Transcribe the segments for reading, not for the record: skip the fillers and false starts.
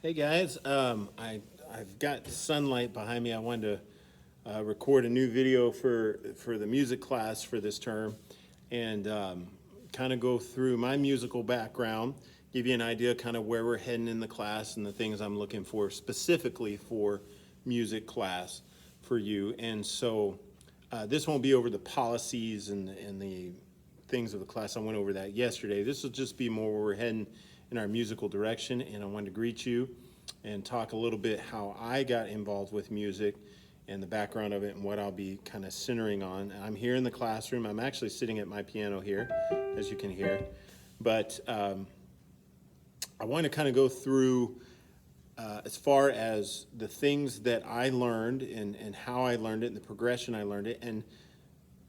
Hey guys, I've got sunlight behind me. I wanted to record a new video for the music class for this term, and kind of go through my musical background, give you an idea kind of where we're heading in the class and the things I'm looking for specifically for music class for you. And so this won't be over the policies and the things of the class. I went over that yesterday. This will just be more where we're heading in our musical direction. And I wanted to greet you and talk a little bit how I got involved with music and the background of it and what I'll be kind of centering on. I'm here in the classroom. I'm actually sitting at my piano here, as you can hear. But I want to kind of go through as far as the things that I learned and how I learned it and the progression I learned it. And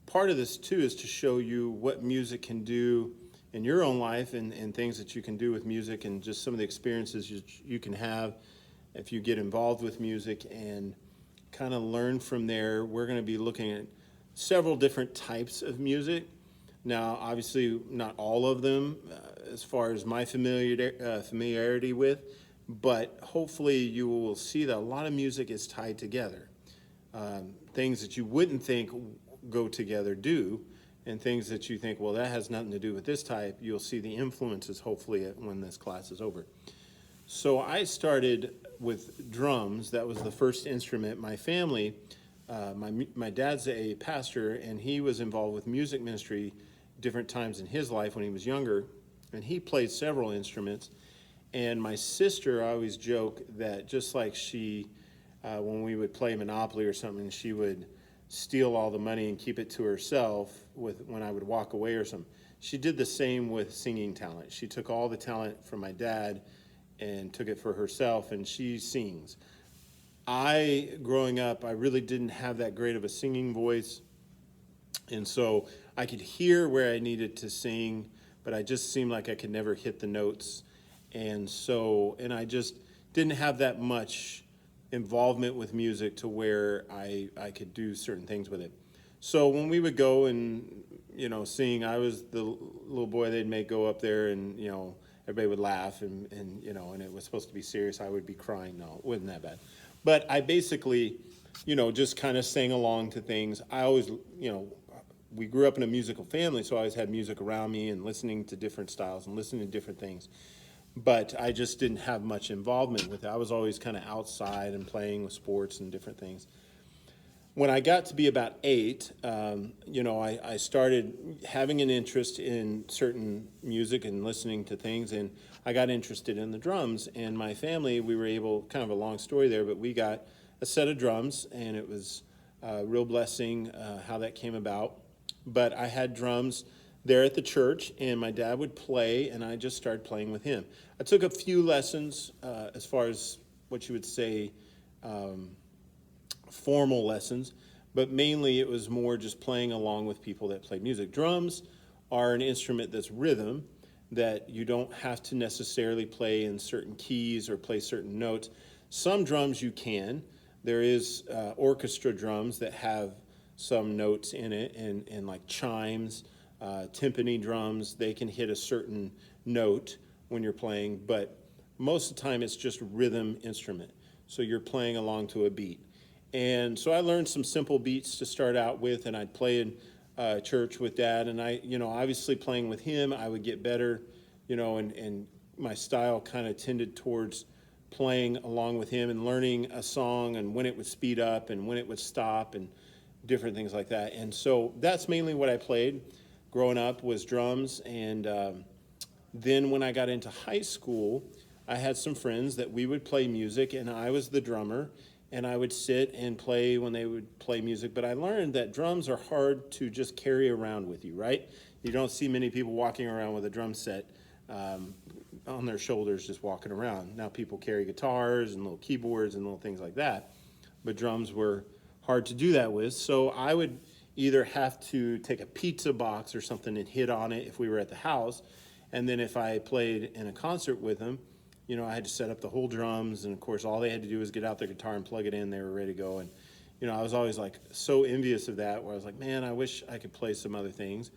part of this too is to show you what music can do in your own life and things that you can do with music and just some of the experiences you can have if you get involved with music and kind of learn from there. We're going to be looking at several different types of music. Now, obviously, not all of them as far as my familiarity with, but hopefully you will see that a lot of music is tied together. Things that you wouldn't think go together do, and things that you think, well, that has nothing to do with this type, you'll see the influences hopefully when this class is over. So I started with drums. That was the first instrument. My family, my dad's a pastor, and he was involved with music ministry different times in his life when he was younger, and he played several instruments. And my sister, I always joke that just like she, when we would play Monopoly or something, she would steal all the money and keep it to herself when I would walk away or something. She did the same with singing talent. She took all the talent from my dad and took it for herself, and she sings. Growing up, I really didn't have that great of a singing voice, and so I could hear where I needed to sing, but I just seemed like I could never hit the notes. And I just didn't have that much involvement with music to where I could do certain things with it. So when we would go and, sing, I was the little boy they'd make go up there and, everybody would laugh and it was supposed to be serious. I would be crying. No, it wasn't that bad. But I basically, just kind of sang along to things. I always, we grew up in a musical family, so I always had music around me and listening to different styles and listening to different things. But I just didn't have much involvement with it. I was always kind of outside and playing with sports and different things. When I got to be about 8, I started having an interest in certain music and listening to things, and I got interested in the drums. And my family, we were able, kind of a long story there, but we got a set of drums, and it was a real blessing how that came about. But I had drums there at the church, and my dad would play, and I just started playing with him. I took a few lessons as far as what you would say formal lessons, but mainly it was more just playing along with people that play music. Drums are an instrument that's rhythm, that you don't have to necessarily play in certain keys or play certain notes. Some drums you can. There is orchestra drums that have some notes in it, and like chimes, timpani drums, they can hit a certain note when you're playing, but most of the time it's just rhythm instrument. So you're playing along to a beat. And so I learned some simple beats to start out with, and I'd play in church with Dad, and obviously playing with him, I would get better, and my style kind of tended towards playing along with him and learning a song and when it would speed up and when it would stop and different things like that. And so that's mainly what I played growing up was drums. And then when I got into high school, I had some friends that we would play music, and I was the drummer, and I would sit and play when they would play music. But I learned that drums are hard to just carry around with you, right? You don't see many people walking around with a drum set on their shoulders just walking around. Now people carry guitars and little keyboards and little things like that, but drums were hard to do that with. So I would either have to take a pizza box or something and hit on it if we were at the house, and then if I played in a concert with them, I had to set up the whole drums, and of course all they had to do was get out their guitar and plug it in. They were ready to go. And I was always like so envious of that, where I was like, man, I wish I could play some other things.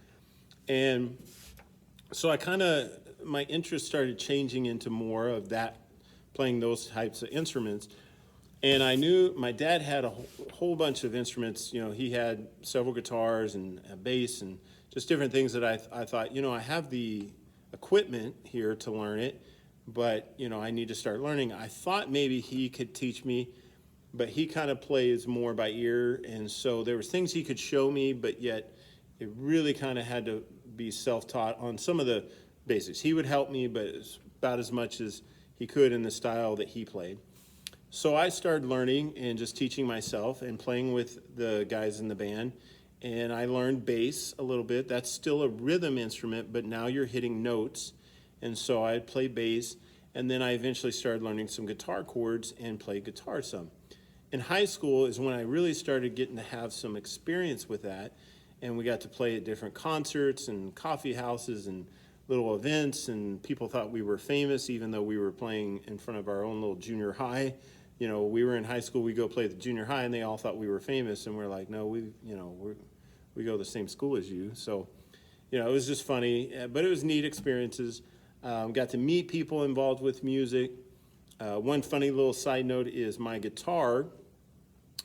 And so my interest started changing into more of that playing those types of instruments. And I knew my dad had a whole bunch of instruments. You know, he had several guitars and a bass and just different things that I thought, you know, I have the equipment here to learn it, but, you know, I need to start learning. I thought maybe he could teach me, but he kind of plays more by ear. And so there was things he could show me, but yet it really kind of had to be self-taught on some of the basics. He would help me, but it's about as much as he could in the style that he played. So I started learning and just teaching myself and playing with the guys in the band. And I learned bass a little bit. That's still a rhythm instrument, but now you're hitting notes. And so I'd play bass. And then I eventually started learning some guitar chords and play guitar some. In high school is when I really started getting to have some experience with that. And we got to play at different concerts and coffee houses and little events. And people thought we were famous, even though we were playing in front of our own little junior high. You know, we were in high school, we go play at the junior high, and they all thought we were famous, and we're like, no, we go to the same school as you. So, you know, it was just funny, but it was neat experiences. Got to meet people involved with music. One funny little side note is my guitar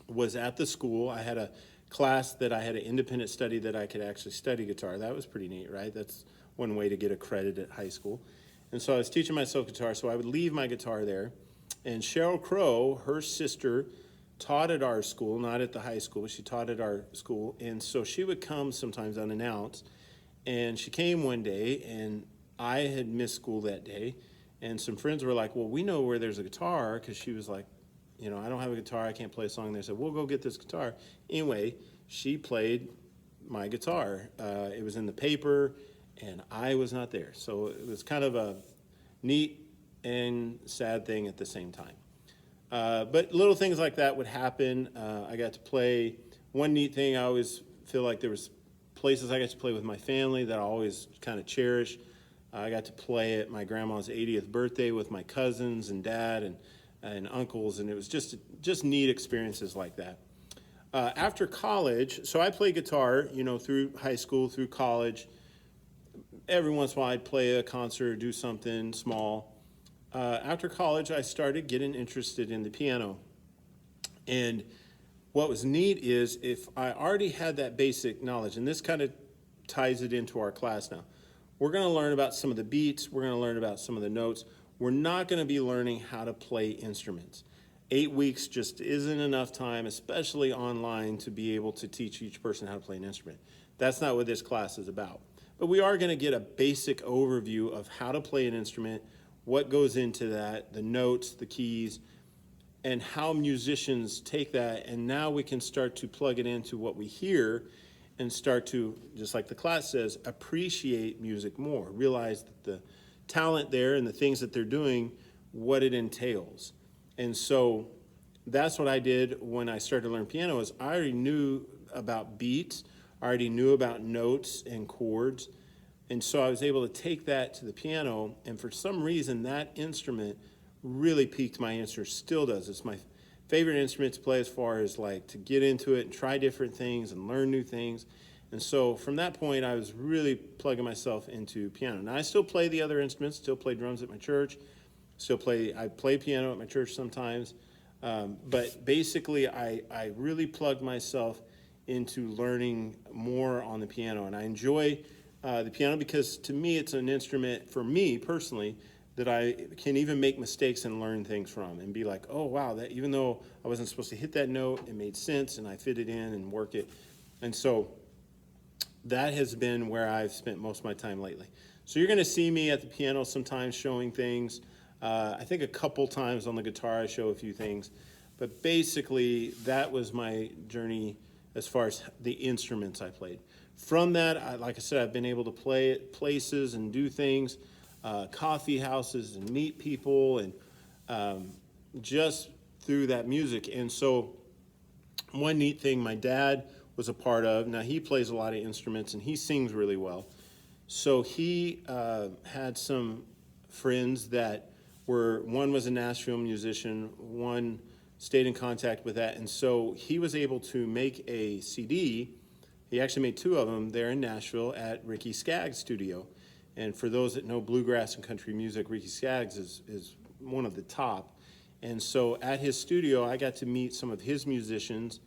was at the school. I had a class that I had an independent study that I could actually study guitar. That was pretty neat, right? That's one way to get a credit at high school. And so I was teaching myself guitar, so I would leave my guitar there. And Sheryl Crow, her sister, taught at our school, not at the high school, but she taught at our school. And so she would come sometimes unannounced. And she came one day, and I had missed school that day. And some friends were like, well, we know where there's a guitar, because she was like, you know, I don't have a guitar, I can't play a song. They said, we'll go get this guitar. Anyway, she played my guitar. It was in the paper, and I was not there. So it was kind of a neat and sad thing at the same time. But little things like that would happen. I got to play. One neat thing, I always feel like there was places I got to play with my family that I always kind of cherish. I got to play at my grandma's 80th birthday with my cousins and dad and uncles, and it was just neat experiences like that. After college, so I played guitar, you know, through high school, through college. Every once in a while I'd play a concert or do something small. After college, I started getting interested in the piano. And what was neat is if I already had that basic knowledge, and this kind of ties it into our class now. We're going to learn about some of the beats. We're going to learn about some of the notes. We're not going to be learning how to play instruments. 8 weeks just isn't enough time, especially online, to be able to teach each person how to play an instrument. That's not what this class is about. But we are going to get a basic overview of how to play an instrument, what goes into that, the notes, the keys, and how musicians take that, and now we can start to plug it into what we hear and start to, just like the class says, appreciate music more, realize that the talent there and the things that they're doing, what it entails. And so that's what I did when I started to learn piano is I already knew about beats, I already knew about notes and chords. And so I was able to take that to the piano, and for some reason, that instrument really piqued my interest, still does. It's my favorite instrument to play as far as like to get into it and try different things and learn new things. And so from that point, I was really plugging myself into piano. Now, I still play the other instruments, still play drums at my church, I play piano at my church sometimes. But basically, I really plugged myself into learning more on the piano, and I enjoy the piano because to me it's an instrument, for me personally, that I can even make mistakes and learn things from and be like, oh wow, that even though I wasn't supposed to hit that note, it made sense and I fit it in and work it. And so that has been where I've spent most of my time lately. So you're going to see me at the piano sometimes showing things. I think a couple times on the guitar I show a few things. But basically that was my journey as far as the instruments I played. From that, like I said, I've been able to play at places and do things, coffee houses and meet people, and just through that music. And so one neat thing my dad was a part of, now he plays a lot of instruments and he sings really well. So he had some friends that one was a Nashville musician, one stayed in contact with that, and so he was able to make a CD. He actually made two of them there in Nashville at Ricky Skaggs' studio. And for those that know bluegrass and country music, Ricky Skaggs is one of the top. And so at his studio, I got to meet some of his musicians.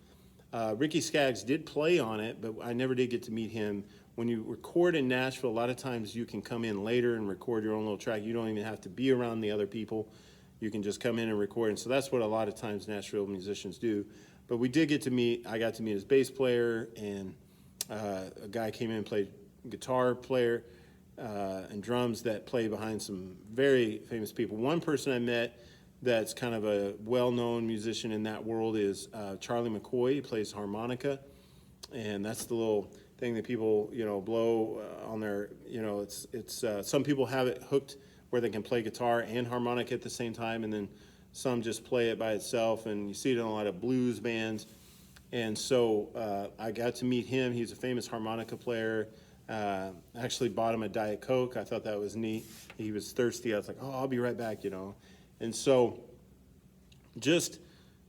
Ricky Skaggs did play on it, but I never did get to meet him. When you record in Nashville, a lot of times you can come in later and record your own little track. You don't even have to be around the other people. You can just come in and record. And so that's what a lot of times Nashville musicians do. But we did get to meet, I got to meet his bass player, and a guy came in and played guitar player and drums that play behind some very famous people. One person I met that's kind of a well-known musician in that world is Charlie McCoy. He plays harmonica, and that's the little thing that people, blow on their, it's some people have it hooked where they can play guitar and harmonica at the same time, and then some just play it by itself, and you see it in a lot of blues bands. And so I got to meet him. He's a famous harmonica player. Actually bought him a Diet Coke. I thought that was neat. He was thirsty. I was like, oh, I'll be right back, And so just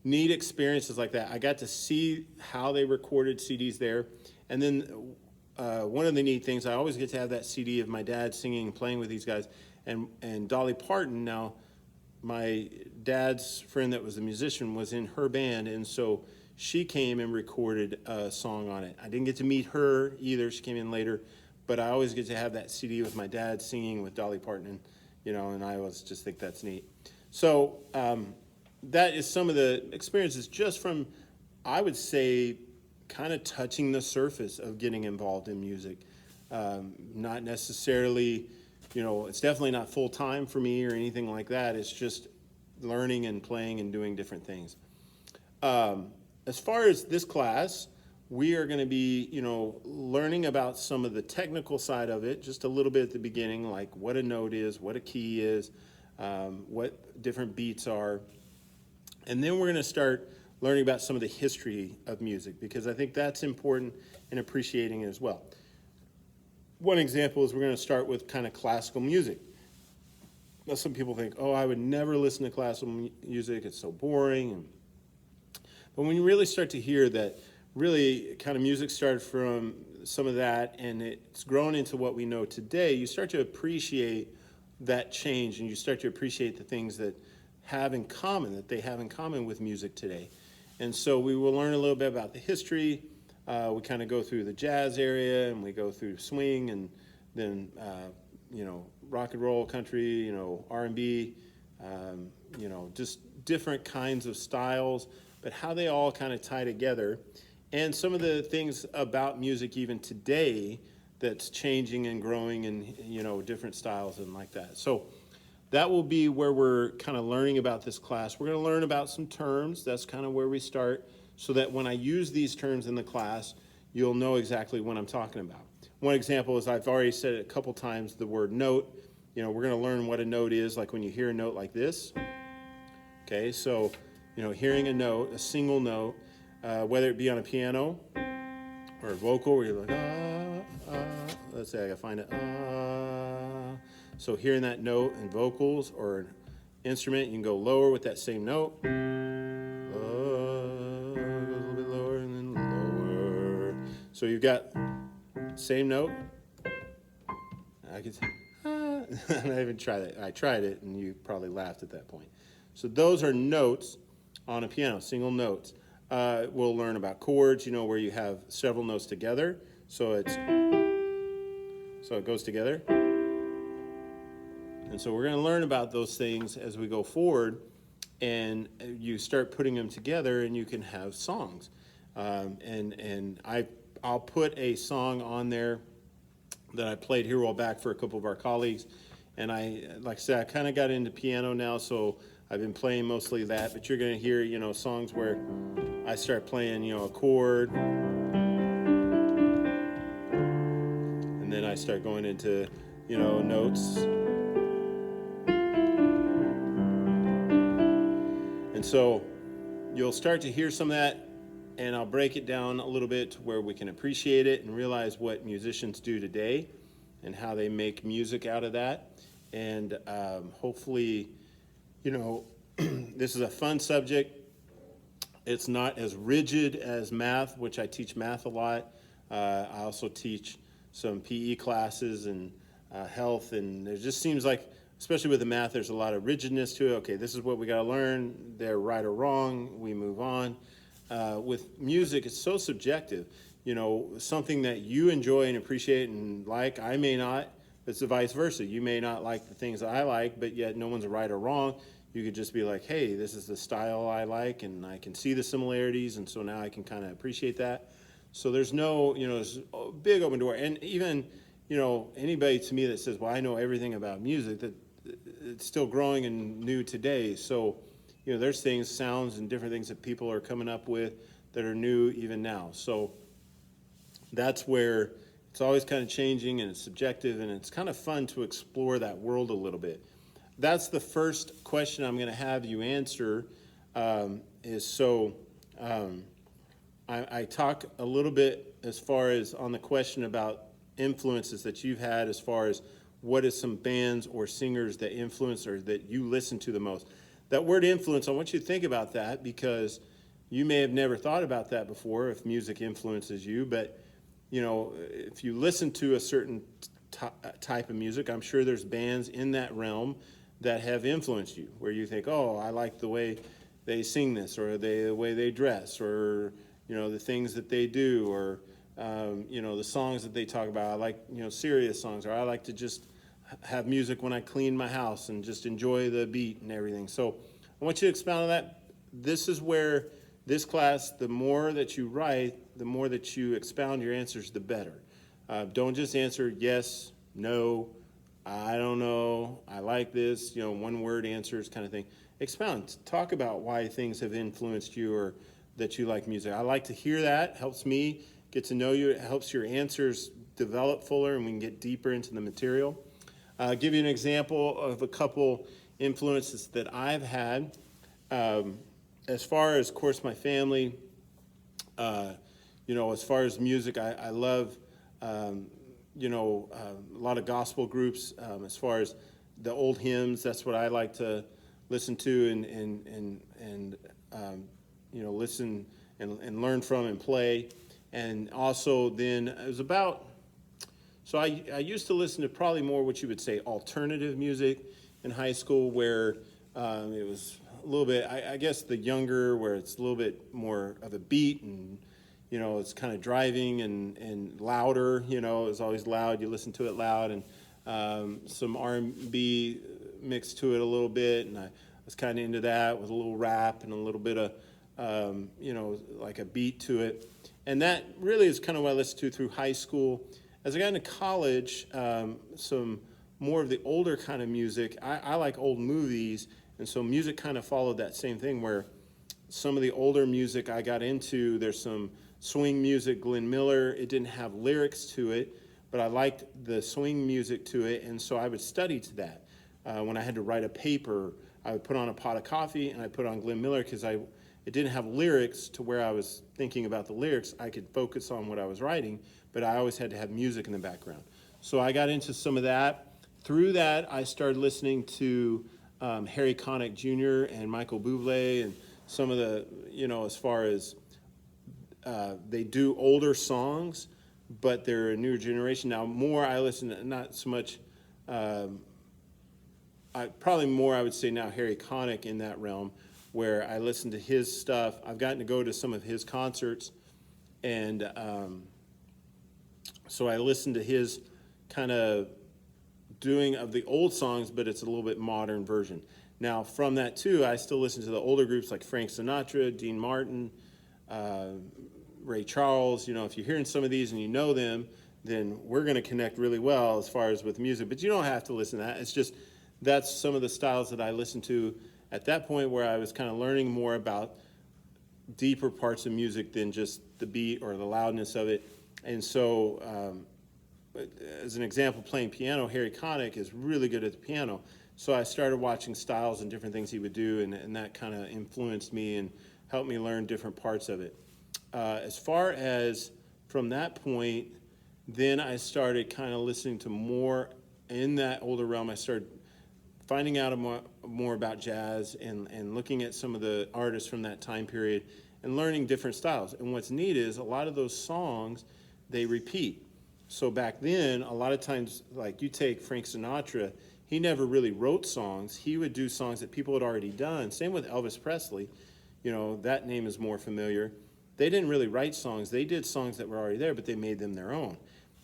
neat experiences like that. I got to see how they recorded CDs there. And then one of the neat things, I always get to have that CD of my dad singing and playing with these guys. And Dolly Parton, now my dad's friend that was a musician was in her band, and so she came and recorded a song on it. I didn't get to meet her either. She came in later, but I always get to have that CD with my dad singing with Dolly Parton, and I always just think that's neat. So that is some of the experiences just from, I would say, kind of touching the surface of getting involved in music. Not necessarily, it's definitely not full time for me or anything like that. It's just learning and playing and doing different things. As far as this class, we are going to be, learning about some of the technical side of it, just a little bit at the beginning, like what a note is, what a key is, what different beats are. And then we're going to start learning about some of the history of music, because I think that's important in appreciating it as well. One example is we're going to start with kind of classical music. Now, some people think, oh, I would never listen to classical music, it's so boring. But when you really start to hear that really kind of music started from some of that and it's grown into what we know today, you start to appreciate that change, and you start to appreciate the things that they have in common with music today. And so we will learn a little bit about the history. We kind of go through the jazz area, and we go through swing, and then rock and roll, country, R&B, just different kinds of styles, but how they all kind of tie together. And some of the things about music even today that's changing and growing, and different styles and like that. So that will be where we're kind of learning about this class. We're going to learn about some terms. That's kind of where we start, so that when I use these terms in the class, you'll know exactly what I'm talking about. One example is, I've already said it a couple times, the word note. We're going to learn what a note is, like when you hear a note like this. Okay, so, hearing a note, a single note, whether it be on a piano or a vocal, where you're like, let's say I gotta find it, So hearing that note in vocals or an instrument, you can go lower with that same note. Goes a little bit lower and then lower. So you've got same note. I could say, I even tried it. I tried it, and you probably laughed at that point. So those are notes on a piano, single notes. We'll learn about chords, where you have several notes together. So it goes together. And so we're going to learn about those things as we go forward, and you start putting them together, and you can have songs. I'll put a song on there that I played here a while back for a couple of our colleagues. And like I said, I kind of got into piano now, so I've been playing mostly that. But you're going to hear, songs where I start playing, a chord, and then I start going into, notes. And so you'll start to hear some of that, and I'll break it down a little bit to where we can appreciate it and realize what musicians do today and how they make music out of that. And hopefully, this is a fun subject. It's not as rigid as math, which I teach math a lot. I also teach some PE classes and health, and it just seems like especially with the math, there's a lot of rigidness to it. Okay, this is what we got to learn. They're right or wrong. We move on. With music, it's so subjective. You know, something that you enjoy and appreciate and like, I may not. It's the vice versa. You may not like the things that I like, but yet no one's right or wrong. You could just be like, hey, this is the style I like, and I can see the similarities, and so now I can kind of appreciate that. So there's no, there's a big open door. And even, anybody to me that says, well, I know everything about music, that it's still growing and new today. So, there's things, sounds and different things that people are coming up with that are new even now. So that's where it's always kind of changing, and it's subjective, and it's kind of fun to explore that world a little bit. That's the first question I'm going to have you answer. I talk a little bit as far as on the question about influences that you've had, as far as what is some bands or singers that influence or that you listen to the most. That word influence, I want you to think about that, because you may have never thought about that before, if music influences you. But if you listen to a certain type of music, I'm sure there's bands in that realm that have influenced you, where you think, oh, I like the way they sing this, or the way they dress, or the things that they do, or the songs that they talk about. I like serious songs, or I like to just have music when I clean my house and just enjoy the beat and everything. So I want you to expound on that. This is where this class, the more that you write, the more that you expound your answers, the better. Don't just answer yes, no, I don't know, I like this, one word answers kind of thing. Expound, talk about why things have influenced you or that you like music. I like to hear that, helps me get to know you, it helps your answers develop fuller, and we can get deeper into the material. I'll give you an example of a couple influences that I've had. As far as, of course, my family, as far as music, I love, a lot of gospel groups. As far as the old hymns, that's what I like to listen to and listen and learn from and play. And also then it was about, so I used to listen to probably more what you would say alternative music in high school, where it was a little bit, I guess the younger, where it's a little bit more of a beat, and it's kind of driving and louder. It's always loud. You listen to it loud, and some R&B mixed to it a little bit, and I was kind of into that with a little rap and a little bit of like a beat to it. And that really is kind of what I listened to through high school. As I got into college, some more of the older kind of music. I like old movies, and so music kind of followed that same thing, where some of the older music I got into, there's some swing music, Glenn Miller. It didn't have lyrics to it, but I liked the swing music to it, and so I would study to that. When I had to write a paper, I would put on a pot of coffee, and I put on Glenn Miller, because it didn't have lyrics to where I was thinking about the lyrics. I could focus on what I was writing, but I always had to have music in the background. So I got into some of that. Through that, I started listening to Harry Connick Jr. and Michael Bublé, and some of the, as far as they do older songs, but they're a newer generation. Now, more I listen to, not so much, probably more I would say now Harry Connick in that realm, where I listen to his stuff. I've gotten to go to some of his concerts, and so I listen to his kind of doing of the old songs, but it's a little bit modern version. Now, from that too, I still listen to the older groups like Frank Sinatra, Dean Martin, Ray Charles. If you're hearing some of these and you know them, then we're going to connect really well as far as with music. But you don't have to listen to that. It's just that's some of the styles that I listened to at that point, where I was kind of learning more about deeper parts of music than just the beat or the loudness of it. And so, as an example, playing piano, Harry Connick is really good at the piano. So I started watching styles and different things he would do, and that kind of influenced me and helped me learn different parts of it. As far as from that point, then I started kind of listening to more in that older realm. I started finding out more about jazz and looking at some of the artists from that time period and learning different styles. And what's neat is a lot of those songs, they repeat. So back then, a lot of times, like you take Frank Sinatra, he never really wrote songs. He would do songs that people had already done. Same with Elvis Presley. You know, that name is more familiar. They didn't really write songs. They did songs that were already there, but they made them their own.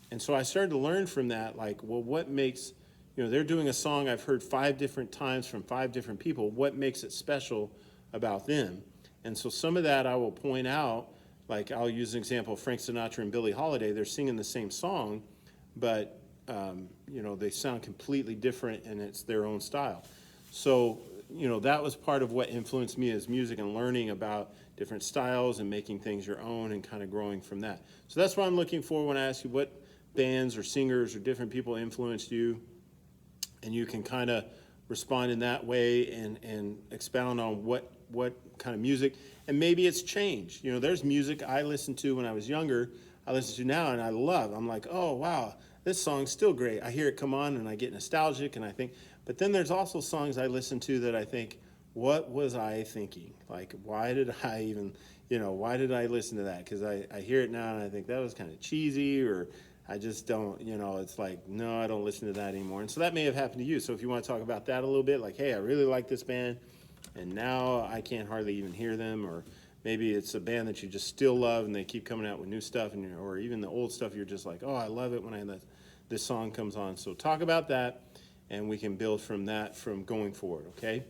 And so I started to learn from that, like, well, what makes, you know, they're doing a song I've heard 5 different times from 5 different people. What makes it special about them? And so some of that I will point out, like I'll use an example of Frank Sinatra and Billie Holiday. They're singing the same song, but you know, they sound completely different and it's their own style. So, you know, that was part of what influenced me as music and learning about different styles and making things your own and kind of growing from that. So that's what I'm looking for when I ask you what bands or singers or different people influenced you, and you can kind of respond in that way and expound on what kind of music, and maybe it's changed. You know, there's music I listened to when I was younger, I listen to now and I love. I'm like, oh wow, this song's still great. I hear it come on and I get nostalgic and I think, but then there's also songs I listen to that I think, what was I thinking? Like, why did I even, you know, why did I listen to that? Because I hear it now and I think that was kind of cheesy, or I just don't, you know, it's like, no, I don't listen to that anymore. And so that may have happened to you. So if you want to talk about that a little bit, like, hey, I really like this band, and now I can't hardly even hear them, or maybe it's a band that you just still love and they keep coming out with new stuff, and or even the old stuff, you're just like, oh, I love it when this song comes on. So talk about that, and we can build from that from going forward, okay?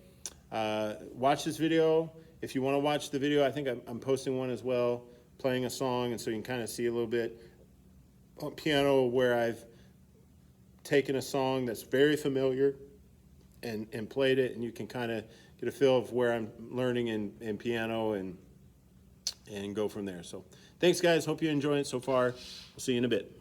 Watch this video. If you want to watch the video, I think I'm posting one as well, playing a song, and so you can kind of see a little bit on piano where I've taken a song that's very familiar and played it, and you can kind of get a feel of where I'm learning in piano and go from there. So thanks, guys. Hope you enjoy it so far. We'll see you in a bit.